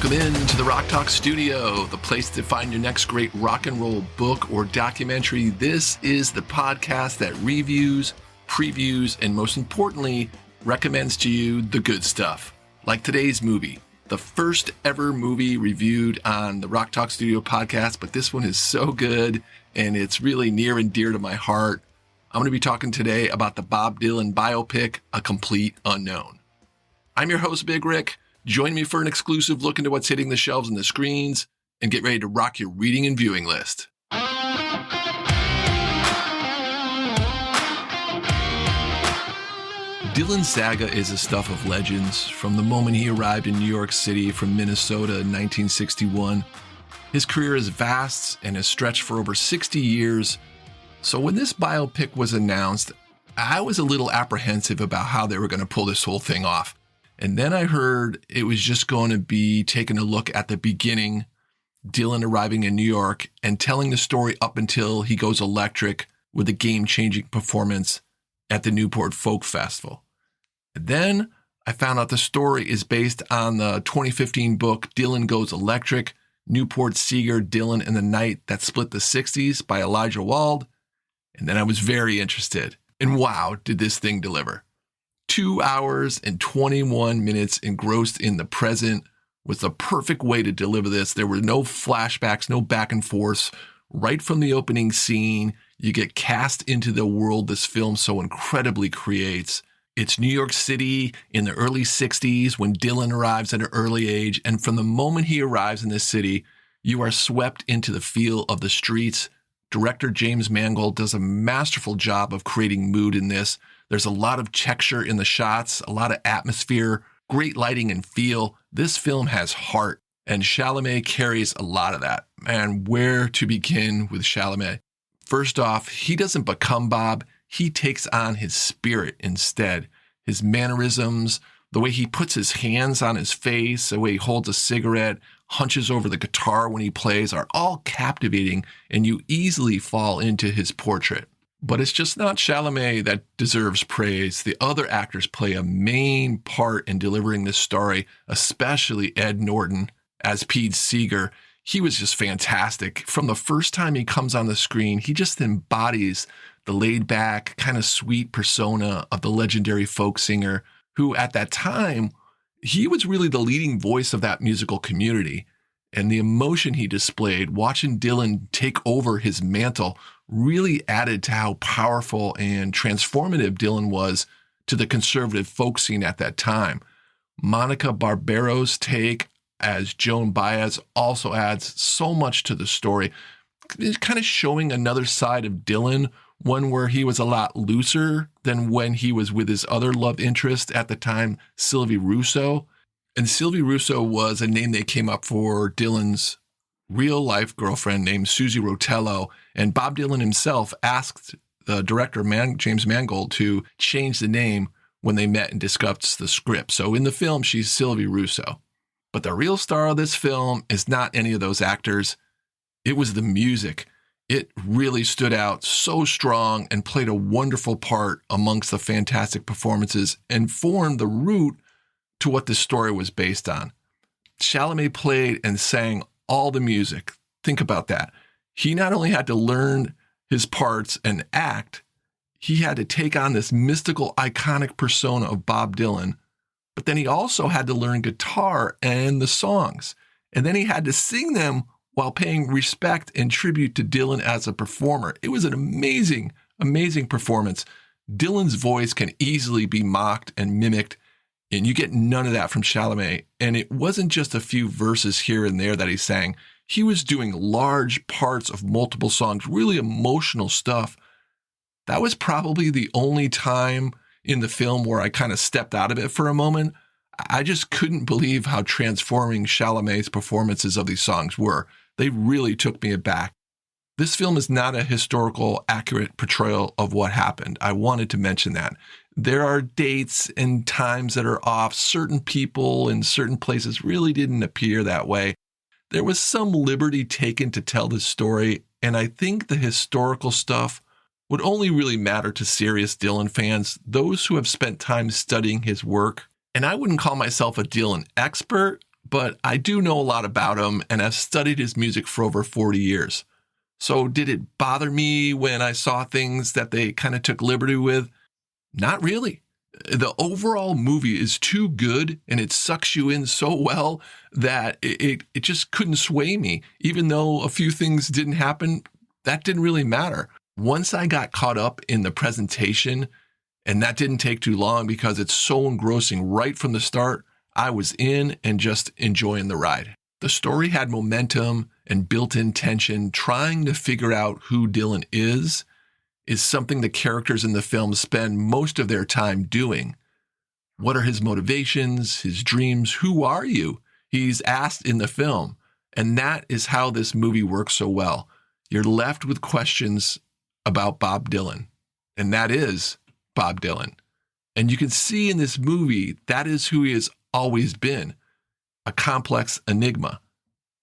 Welcome in to the Rock Talk Studio, the place to find your next great rock and roll book or documentary. This is the podcast that reviews, previews, and most importantly, recommends to you the good stuff. Like today's movie, the first ever movie reviewed on the Rock Talk Studio podcast, but this one is so good and it's really near and dear to my heart. I'm going to be talking today about the Bob Dylan biopic, A Complete Unknown. I'm your host, Big Rick. Join me for an exclusive look into what's hitting the shelves and the screens, and get ready to rock your reading and viewing list. Dylan's saga is the stuff of legends. From the moment he arrived in New York City from Minnesota in 1961, his career is vast and has stretched for over 60 years. So when this biopic was announced, I was a little apprehensive about how they were going to pull this whole thing off. And then I heard it was just going to be taking a look at the beginning, Dylan arriving in New York and telling the story up until he goes electric with a game-changing performance at the Newport Folk Festival. And then I found out the story is based on the 2015 book, Dylan Goes Electric, Newport Seeger, Dylan and the Night That Split the 60s by Elijah Wald. And then I was very interested. And wow, did this thing deliver. 2 hours and 21 minutes engrossed in the present was the perfect way to deliver this. There were no flashbacks, no back and forth. Right from the opening scene, you get cast into the world this film so incredibly creates. It's New York City in the early 60s when Dylan arrives at an early age. And from the moment he arrives in this city, you are swept into the feel of the streets. Director James Mangold does a masterful job of creating mood in this. There's a lot of texture in the shots, a lot of atmosphere, great lighting and feel. This film has heart, and Chalamet carries a lot of that. And where to begin with Chalamet? First off, he doesn't become Bob. He takes on his spirit instead. His mannerisms, the way he puts his hands on his face, the way he holds a cigarette, hunches over the guitar when he plays are all captivating, and you easily fall into his portrait. But it's just not Chalamet that deserves praise. The other actors play a main part in delivering this story, especially Ed Norton as Pete Seeger. He was just fantastic. From the first time he comes on the screen, he just embodies the laid-back, kind of sweet persona of the legendary folk singer who at that time, he was really the leading voice of that musical community. And the emotion he displayed, watching Dylan take over his mantle, really added to how powerful and transformative Dylan was to the conservative folk scene at that time. Monica Barbero's take as Joan Baez also adds so much to the story. It's kind of showing another side of Dylan, one where he was a lot looser than when he was with his other love interest at the time, Sylvie Russo. And Sylvie Russo was a name that came up for Dylan's real-life girlfriend named Susie Rotello. And Bob Dylan himself asked the director, James Mangold, to change the name when they met and discussed the script. So in the film, she's Sylvie Russo. But the real star of this film is not any of those actors. It was the music. It really stood out so strong and played a wonderful part amongst the fantastic performances and formed the root to what this story was based on. Chalamet played and sang all the music. Think about that. He not only had to learn his parts and act, he had to take on this mystical, iconic persona of Bob Dylan, but then he also had to learn guitar and the songs. And then he had to sing them while paying respect and tribute to Dylan as a performer. It was an amazing, amazing performance. Dylan's voice can easily be mocked and mimicked, and you get none of that from Chalamet. And it wasn't just a few verses here and there that he sang. He was doing large parts of multiple songs, really emotional stuff. That was probably the only time in the film where I kind of stepped out of it for a moment. I just couldn't believe how transforming Chalamet's performances of these songs were. They really took me aback. This film is not a historical, accurate portrayal of what happened. I wanted to mention that. There are dates and times that are off. Certain people in certain places really didn't appear that way. There was some liberty taken to tell this story, and I think the historical stuff would only really matter to serious Dylan fans, those who have spent time studying his work. And I wouldn't call myself a Dylan expert, but I do know a lot about him, and I've studied his music for over 40 years. So did it bother me when I saw things that they kind of took liberty with? Not really. The overall movie is too good and it sucks you in so well that it just couldn't sway me. Even though a few things didn't happen, that didn't really matter. Once I got caught up in the presentation, and that didn't take too long because it's so engrossing right from the start, I was in and just enjoying the ride. The story had momentum and built-in tension. Trying to figure out who Dylan is something the characters in the film spend most of their time doing. What are his motivations, his dreams? Who are you? He's asked in the film. And that is how this movie works so well. You're left with questions about Bob Dylan. And that is Bob Dylan. And you can see in this movie, that is who he has always been, a complex enigma.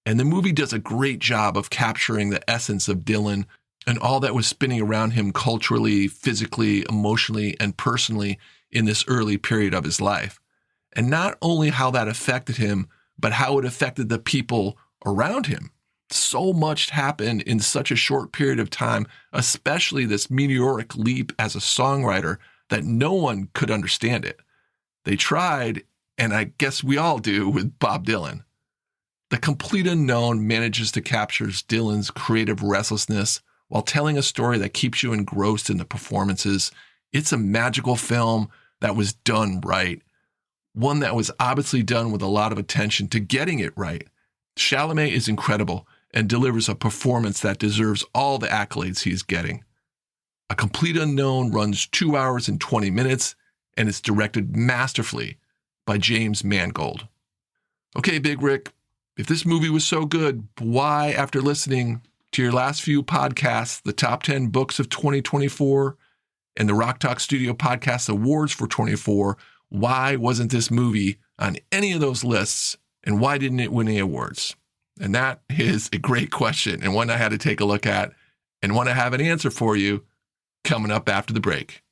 And the movie does a great job of capturing the essence of Dylan and all that was spinning around him culturally, physically, emotionally, and personally in this early period of his life. And not only how that affected him, but how it affected the people around him. So much happened in such a short period of time, especially this meteoric leap as a songwriter, that no one could understand it. They tried, and I guess we all do with Bob Dylan. The Complete Unknown manages to capture Dylan's creative restlessness while telling a story that keeps you engrossed in the performances. It's a magical film that was done right. One that was obviously done with a lot of attention to getting it right. Chalamet is incredible and delivers a performance that deserves all the accolades he's getting. A Complete Unknown runs 2 hours and 20 minutes, and it's directed masterfully by James Mangold. Okay, Big Rick, if this movie was so good, why, after listening to your last few podcasts, the top 10 books of 2024 and the Rock Talk Studio Podcast Awards for 24, why wasn't this movie on any of those lists, and why didn't it win any awards? And that is a great question, and one I had to take a look at, and one I have an answer for you coming up after the break.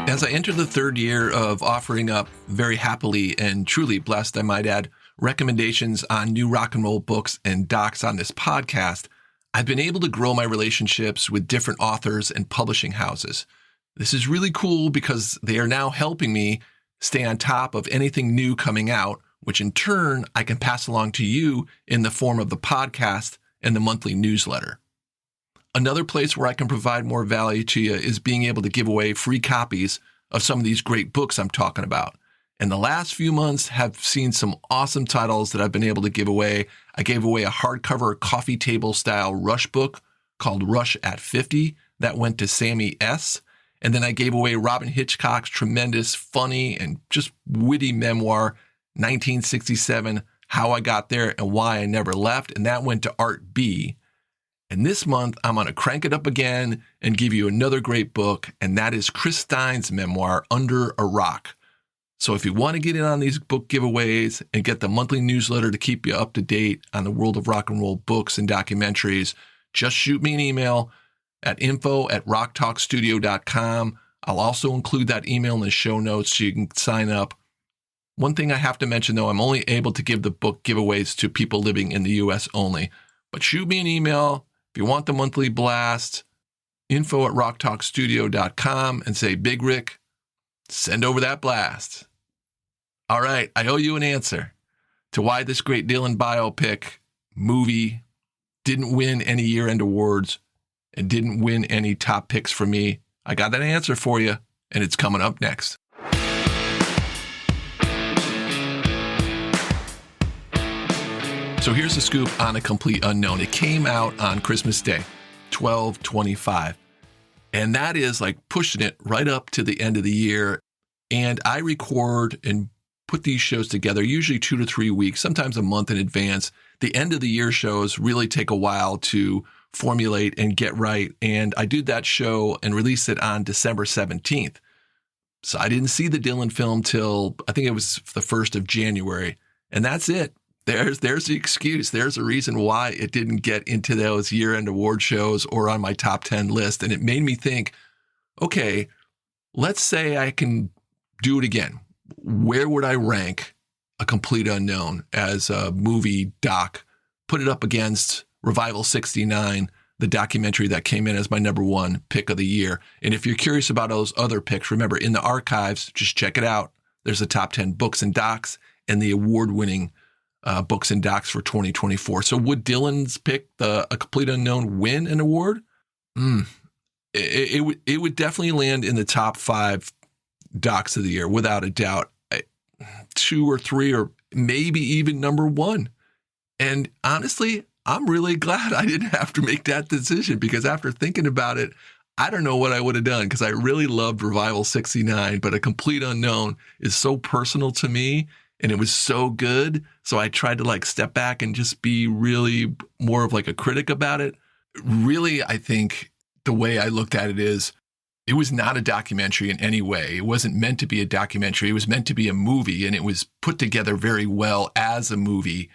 As I enter the third year of offering up, very happily and truly blessed, I might add, recommendations on new rock and roll books and docs on this podcast, I've been able to grow my relationships with different authors and publishing houses. This is really cool because they are now helping me stay on top of anything new coming out, which in turn I can pass along to you in the form of the podcast and the monthly newsletter. Another place where I can provide more value to you is being able to give away free copies of some of these great books I'm talking about. And the last few months have seen some awesome titles that I've been able to give away. I gave away a hardcover coffee table style Rush book called Rush at 50 that went to Sammy S. And then I gave away Robin Hitchcock's tremendous, funny, and just witty memoir, 1967, How I Got There and Why I Never Left. And that went to Art B. And this month, I'm going to crank it up again and give you another great book. And that is Chris Stein's memoir, Under a Rock. So if you want to get in on these book giveaways and get the monthly newsletter to keep you up to date on the world of rock and roll books and documentaries, just shoot me an email at info@rocktalkstudio.com. I'll also include that email in the show notes so you can sign up. One thing I have to mention, though, I'm only able to give the book giveaways to people living in the U.S. only. But shoot me an email if you want the monthly blast, info@rocktalkstudio.com, and say, Big Rick, send over that blast. All right, I owe you an answer to why this great Dylan biopic movie didn't win any year-end awards and didn't win any top picks for me. I got that answer for you, and it's coming up next. So here's the scoop on A Complete Unknown. It came out on Christmas Day, 12/25. And that is like pushing it right up to the end of the year. And I record and put these shows together, usually 2 to 3 weeks, sometimes a month in advance. The end of the year shows really take a while to formulate and get right. And I did that show and released it on December 17th. So I didn't see the Dylan film till I think it was the 1st of January. And that's it. There's the excuse. There's a reason why it didn't get into those year-end award shows or on my top 10 list. And it made me think, okay, let's say I can do it again. Where would I rank A Complete Unknown as a movie doc? Put it up against Revival 69, the documentary that came in as my number one pick of the year. And if you're curious about those other picks, remember, in the archives, just check it out. There's the top 10 books and docs and the award-winning books and docs for 2024. So would Dylan's pick, A Complete Unknown, win an award? It would definitely land in the top 5 docs of the year, without a doubt. 2 or 3, or maybe even number 1. And honestly, I'm really glad I didn't have to make that decision, because after thinking about it, I don't know what I would have done, because I really loved Revival 69, but A Complete Unknown is so personal to me, and it was so good. So I tried to step back and just be really more of a critic about it. Really, I think the way I looked at it is, it was not a documentary in any way. It wasn't meant to be a documentary. It was meant to be a movie, and it was put together very well as a movie.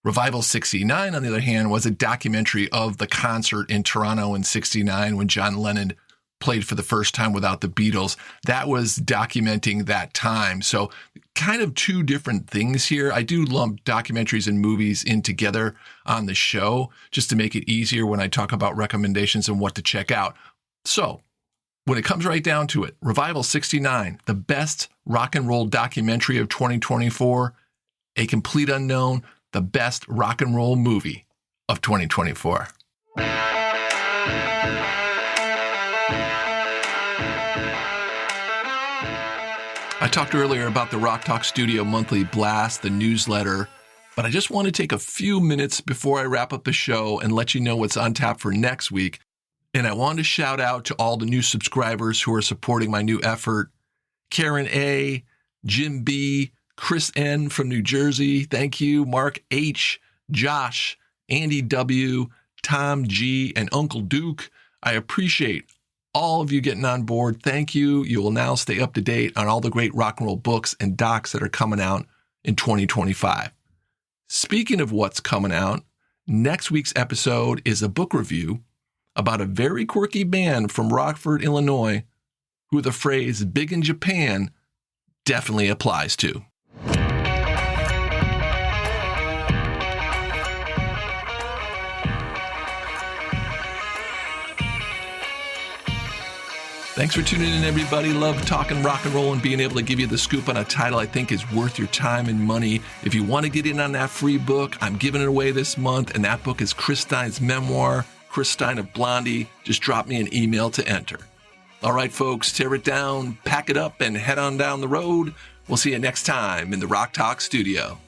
Revival 69, on the other hand, was a documentary of the concert in Toronto in 69 when John Lennon played for the first time without the Beatles. That was documenting that time. So kind of two different things here. I do lump documentaries and movies in together on the show just to make it easier when I talk about recommendations and what to check out. So when it comes right down to it, Revival 69, the best rock and roll documentary of 2024, A Complete Unknown, the best rock and roll movie of 2024. I talked earlier about the Rock Talk Studio Monthly Blast, the newsletter, but I just want to take a few minutes before I wrap up the show and let you know what's on tap for next week. And I want to shout out to all the new subscribers who are supporting my new effort. Karen A., Jim B., Chris N. from New Jersey, thank you. Mark H., Josh, Andy W., Tom G., and Uncle Duke. I appreciate all of you getting on board. Thank you. You will now stay up to date on all the great rock and roll books and docs that are coming out in 2025. Speaking of what's coming out, next week's episode is a book review about a very quirky band from Rockford, Illinois, who the phrase "big in Japan" definitely applies to. Thanks for tuning in, everybody. Love talking rock and roll and being able to give you the scoop on a title I think is worth your time and money. If you want to get in on that free book, I'm giving it away this month, and that book is Chris Stein's memoir, Chris Stein of Blondie. Just drop me an email to enter. All right, folks, tear it down, pack it up, and head on down the road. We'll see you next time in the Rock Talk Studio.